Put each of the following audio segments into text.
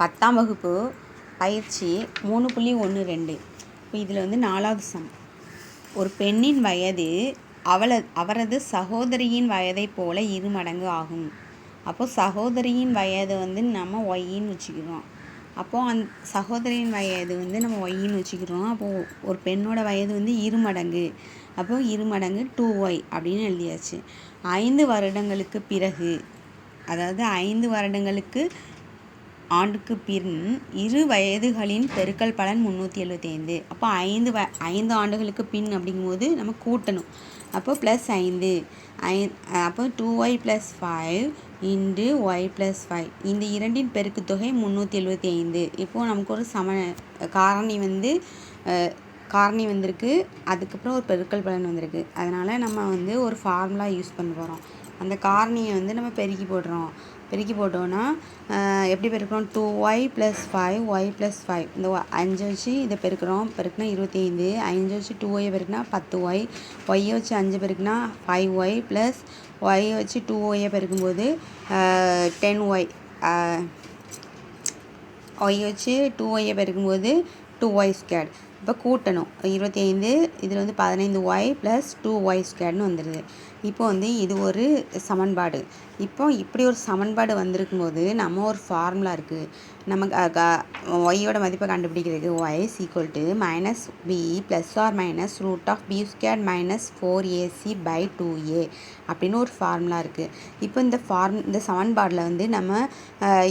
10ஆம் வகுப்பு பயிற்சி 3.12. இப்போ இதில் வந்து 4வது சம். ஒரு பெண்ணின் வயது அவரது சகோதரியின் வயதைப் போல 2 மடங்கு ஆகும். அப்போது சகோதரியின் வயது வந்து நம்ம ஒய்ன்னு வச்சுக்கிறோம். அப்போது சகோதரியின் வயது வந்து நம்ம ஒய்ன்னு வச்சுக்கிறோம். அப்போது ஒரு பெண்ணோட வயது வந்து 2 மடங்கு. அப்போது 2 மடங்கு 2y அப்படின்னு எழுதியாச்சு. 5 வருடங்களுக்கு பிறகு, அதாவது 5 வருடங்களுக்கு ஆண்டுக்கு பின் இரு வயதுகளின் பெருக்கல் பலன் 375. அப்போ 5 ஆண்டுகளுக்கு பின் அப்படிங்கும்போது நம்ம கூட்டணும். அப்போ +5 அப்போ 2y + 5 × y + 5 இந்த இரண்டின் பெருக்கு தொகை 375. இப்போது நமக்கு ஒரு காரணி வந்திருக்கு, அதுக்கப்புறம் ஒரு பெருக்கல் பலன் வந்திருக்கு. அதனால் நம்ம வந்து ஒரு ஃபார்முலா யூஸ் பண்ண போகிறோம். அந்த காரணியை வந்து நம்ம பெருக்கி போட்டோன்னா எப்படி பெருக்கிறோம்? 2y + 5y + 5 இந்த 5 வச்சு இதை பெருக்கினா 25, 5 வச்சு 2y பெருக்கினா 10y, y வச்சு 5 பெருக்கினா 5y + y வச்சு 2y பெருக்கும்போது 10y, y வச்சு 2y பெருக்கும்போது 2y². இப்போ கூட்டணும். 25 இதில் வந்து 15y + 2y² வந்துடுது. இப்போ வந்து இது ஒரு சமன்பாடு. இப்போ இப்படி ஒரு சமன்பாடு வந்திருக்கும்போது நம்ம ஒரு ஃபார்முலா இருக்குது. நமக்கு ஒய்யோட மதிப்பை கண்டுபிடிக்கிறதுக்கு y = -b ± √b² - 4ac/2a அப்படின்னு ஒரு ஃபார்முலா இருக்குது. இப்போ இந்த சமன்பாடில் வந்து நம்ம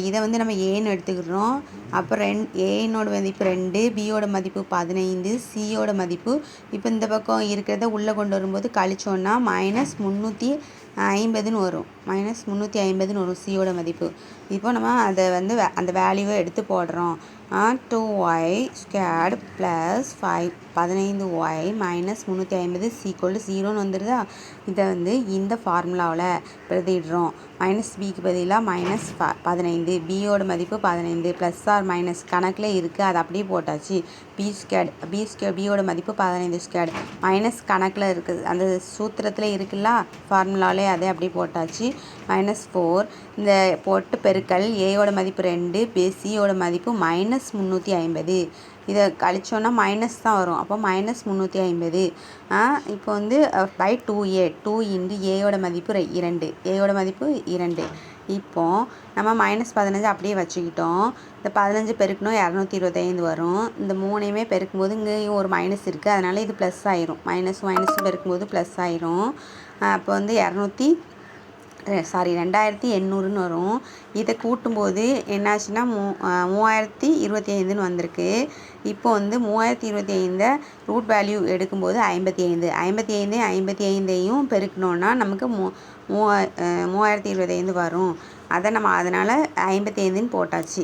இதை வந்து நம்ம ஏன்னு எடுத்துக்கிறோம். அப்புறம் ஏனோட மதிப்பு 2, பியோட மதிப்பு 15, சியோட மதிப்பு இப்போ இந்த பக்கம் இருக்கிறத உள்ளே கொண்டு வரும்போது கழிச்சோன்னா -350ன்னு வரும். -350ன்னு வரும் சியோட மதிப்பு. இப்போ நம்ம அதை வந்து அந்த வேல்யூவை எடுத்து போடுறோம். 2y² + 15y - 350 = 0ன்னு வந்துடுதா? இதை வந்து இந்த ஃபார்முலாவில் பிரதிடுறோம். -bக்கு பதிலாக -15, பியோட மதிப்பு 15 ± கணக்கில் இருக்குது, அது அப்படியே போட்டாச்சு. பியோட மதிப்பு 15² மைனஸ் கணக்கில் இருக்குது, அந்த சூத்திரத்தில் இருக்குல்ல ஃபார்முலாவிலே அதை அப்படியே போட்டாச்சு. -4 இந்த போட்டு பெருக்கல் ஏயோட மதிப்பு 2, சியோட மதிப்பு -350. இதை கழிச்சோன்னா மைனஸ் தான் வரும். அப்போ -350. இப்போ வந்து /2a 2 × ஏயோட மதிப்பு 2, ஏயோட மதிப்பு 2. இப்போ நம்ம -15 அப்படியே வச்சுக்கிட்டோம். இந்த 15 பெருக்கணும் 225 வரும். இந்த 3ஐயுமே பெருக்கும்போது இங்கேயும் ஒரு மைனஸ் இருக்குது, அதனால் இது ப்ளஸ் ஆயிரும். மைனஸ் பெருக்கும்போது ப்ளஸ் ஆயிரும். அப்போ வந்து 2800ன்னு வரும். இதை கூட்டும்போது என்னாச்சுன்னா 3025ன்னு வந்திருக்கு. இப்போ வந்து 3025 ரூட் வேல்யூ எடுக்கும்போது 55. 55ஐயும் பெருக்கணுன்னா நமக்கு 3025 வரும். அதனால் 55ன்னு போட்டாச்சு.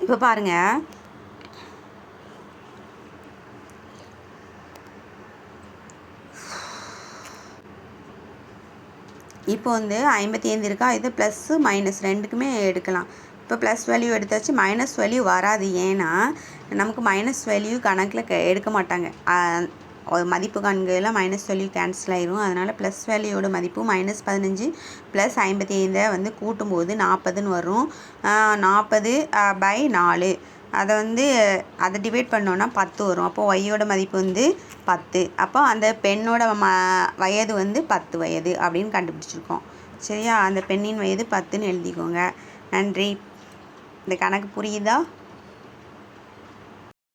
இப்போ பாருங்கள், இப்போ வந்து 55 இருக்கா, இது ப்ளஸ் மைனஸ் ரெண்டுக்குமே எடுக்கலாம். இப்போ ப்ளஸ் வேல்யூ எடுத்தாச்சு, மைனஸ் வேல்யூ வராது. ஏன்னா நமக்கு மைனஸ் வேல்யூ கணக்கில் எடுக்க மாட்டாங்க. மதிப்பு காண்கையில் மைனஸ் வேல்யூ கேன்சல் ஆயிரும். அதனால் ப்ளஸ் வேல்யூவோட மதிப்பு -15 + 55 வந்து கூட்டும்போது 40ன்னு வரும். 40/4 அதை டிவைட் பண்ணோன்னா 10 வரும். அப்போது ஒய்யோட மதிப்பு வந்து 10. அப்போ அந்த பெண்ணோட வயது வந்து 10 வயது அப்படின்னு கண்டுபிடிச்சிருக்கோம். சரியா? அந்த பெண்ணின் வயது 10ன்னு எழுதிக்கோங்க. நன்றி. இந்த கணக்கு புரியுதா?